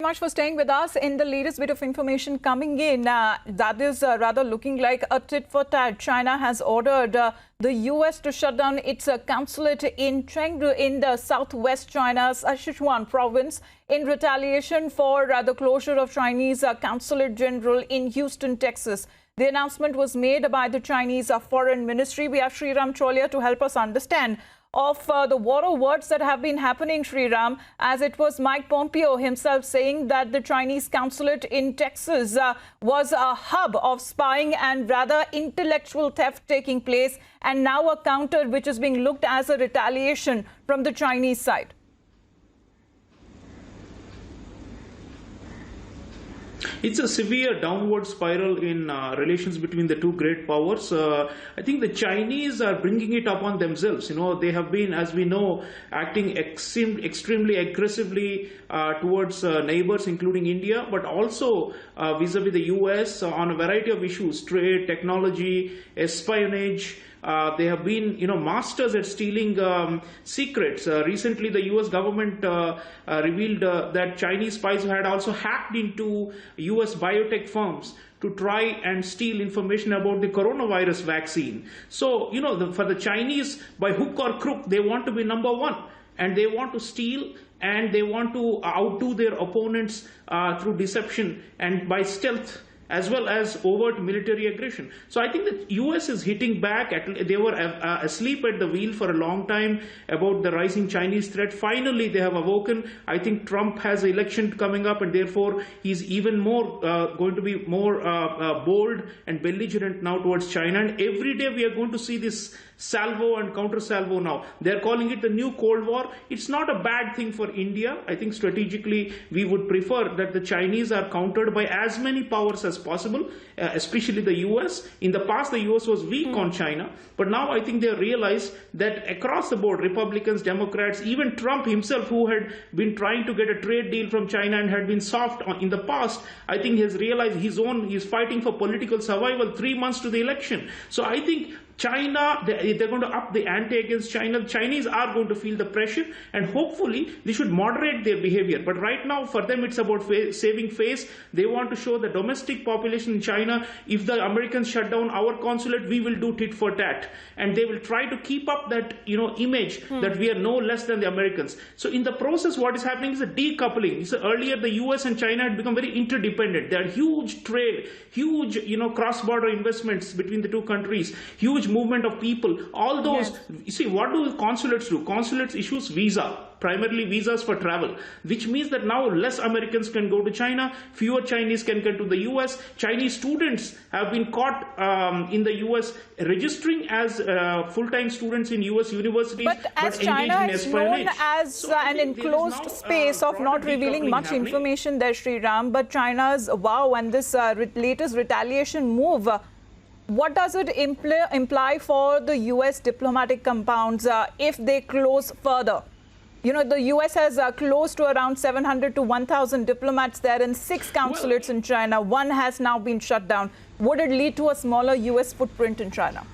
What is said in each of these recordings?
Much for staying with us. In the latest bit of information coming in, that is rather looking like a tit for tat. China has ordered the US to shut down its consulate in Chengdu in the southwest China's Sichuan province in retaliation for the closure of Chinese consulate general in Houston, Texas. The announcement was made by the Chinese Foreign Ministry. We have Sriram Cholia to help us understand of the war of words that have been happening, Sriram, as it was Mike Pompeo himself saying that the Chinese consulate in Texas was a hub of spying and rather intellectual theft taking place, and now a counter which is being looked as a retaliation from the Chinese side. It's a severe downward spiral in relations between the two great powers. I think the Chinese are bringing it upon themselves. You know, they have been, as we know, acting extremely aggressively towards neighbors, including India, but also vis-a-vis the US on a variety of issues: trade, technology, espionage. They have been, masters at stealing secrets. Recently, the U.S. government revealed that Chinese spies had also hacked into U.S. biotech firms to try and steal information about the coronavirus vaccine. So, for the Chinese, by hook or crook, they want to be number one, and they want to steal, and they want to outdo their opponents through deception and by stealth, as well as overt military aggression. So I think that US is hitting back. They were asleep at the wheel for a long time about the rising Chinese threat. Finally, they have awoken. I think Trump has an election coming up, and therefore he's even more going to be more bold and belligerent now towards China. And every day we are going to see this salvo and counter salvo now. They're calling it the new Cold War. It's not a bad thing for India. I think strategically we would prefer that the Chinese are countered by as many powers as possible, especially the US. In the past, the US was weak on China, but now I think they realize that across the board, Republicans, Democrats, even Trump himself, who had been trying to get a trade deal from China and had been soft in the past, I think he has realized he's fighting for political survival 3 months to the election. So I think China, they're going to up the ante against China. The Chinese are going to feel the pressure, and hopefully they should moderate their behavior. But right now, for them, it's about saving face. They want to show the domestic population in China, if the Americans shut down our consulate, we will do tit for tat. And they will try to keep up that image that we are no less than the Americans. So in the process, what is happening is a decoupling. So earlier, the US and China had become very interdependent. There are huge trade, huge cross-border investments between the two countries, huge movement of people, all those. Yes. You see, what do consulates do? Consulates issues visa, primarily visas for travel, which means that now less Americans can go to China, fewer Chinese can come to the US. Chinese students have been caught in the US registering as full-time students in US universities. But as China is known as an enclosed space of not revealing much information there, Sriram, but China's wow and this latest retaliation move, what does it imply for the U.S. diplomatic compounds if they close further? The U.S. has close to around 700 to 1,000 diplomats there and 6 consulates in China. One has now been shut down. Would it lead to a smaller U.S. footprint in China?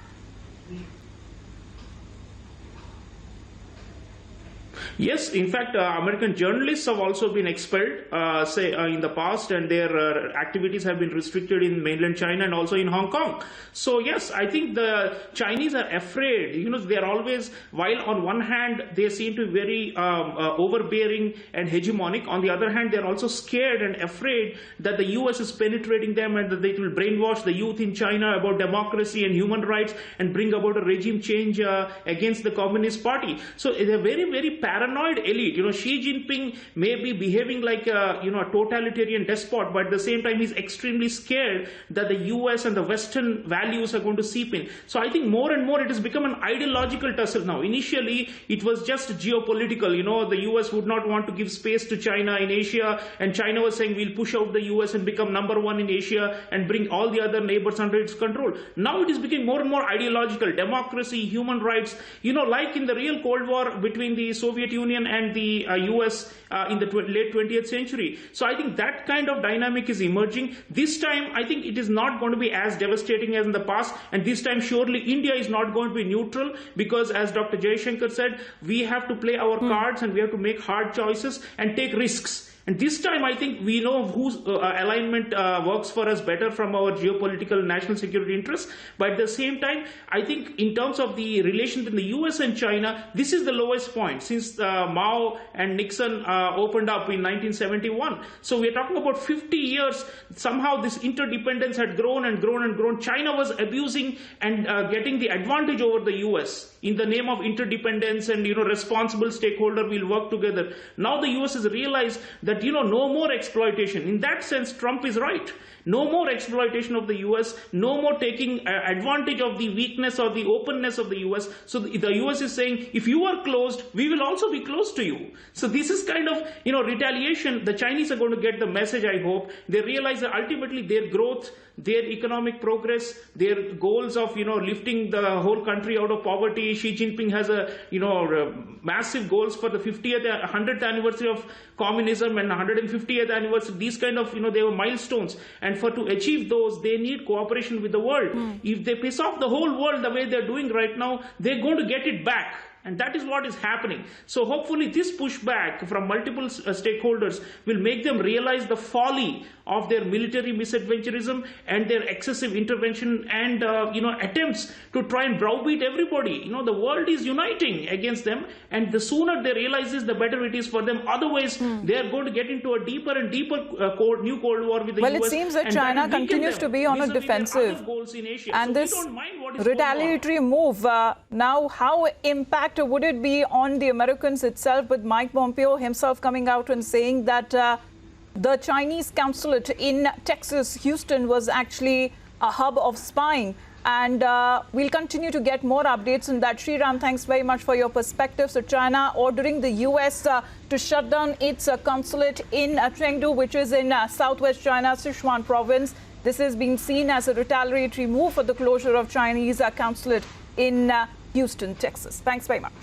Yes, in fact, American journalists have also been expelled, in the past, and their activities have been restricted in mainland China and also in Hong Kong. So yes, I think the Chinese are afraid. They are always, while on one hand they seem to be very overbearing and hegemonic, on the other hand they are also scared and afraid that the US is penetrating them and that they will brainwash the youth in China about democracy and human rights and bring about a regime change against the Communist Party. So they are very, very paranoid elite. Xi Jinping may be behaving like a totalitarian despot, but at the same time he's extremely scared that the US and the Western values are going to seep in. So I think more and more it has become an ideological tussle now. Initially it was just geopolitical. The US would not want to give space to China in Asia, and China was saying we'll push out the US and become number one in Asia and bring all the other neighbors under its control. Now it is becoming more and more ideological. Democracy, human rights, like in the real Cold War between the Soviet Union and the US in the late 20th century. So I think that kind of dynamic is emerging. This time, I think it is not going to be as devastating as in the past. And this time, surely, India is not going to be neutral, because as Dr. Jaishankar said, we have to play our cards and we have to make hard choices and take risks. And this time, I think we know whose alignment works for us better from our geopolitical national security interests. But at the same time, I think in terms of the relations between the US and China, this is the lowest point since Mao and Nixon opened up in 1971. So we're talking about 50 years. Somehow this interdependence had grown and grown and grown. China was abusing and getting the advantage over the US in the name of interdependence and responsible stakeholder will work together. Now the US has realized that no more exploitation. In that sense, Trump is right. No more exploitation of the US, no more taking advantage of the weakness or the openness of the US. So the US is saying, if you are closed, we will also be close to you. So this is kind of, retaliation. The Chinese are going to get the message, I hope. They realize that ultimately their growth, their economic progress, their goals of, lifting the whole country out of poverty. Xi Jinping has massive goals for the 100th anniversary of communism and 150th anniversary. These kind of, they were milestones. And to achieve those, they need cooperation with the world. If they piss off the whole world the way they're doing right now, they're going to get it back. And that is what is happening. So hopefully this pushback from multiple stakeholders will make them realize the folly of their military misadventurism and their excessive intervention and attempts to try and browbeat everybody. The world is uniting against them, and the sooner they realize this, the better it is for them. Otherwise, they are going to get into a deeper and deeper new Cold War with the US. Well, it seems that China continues to be on a defensive, and this retaliatory move. Now, how impact would it be on the Americans itself, with Mike Pompeo himself coming out and saying that the Chinese consulate in Texas, Houston, was actually a hub of spying? And we'll continue to get more updates on that. Sriram, thanks very much for your perspective. So China ordering the US to shut down its consulate in Chengdu, which is in southwest China, Sichuan province. This is being seen as a retaliatory move for the closure of Chinese consulate in Houston, Texas. Thanks very much.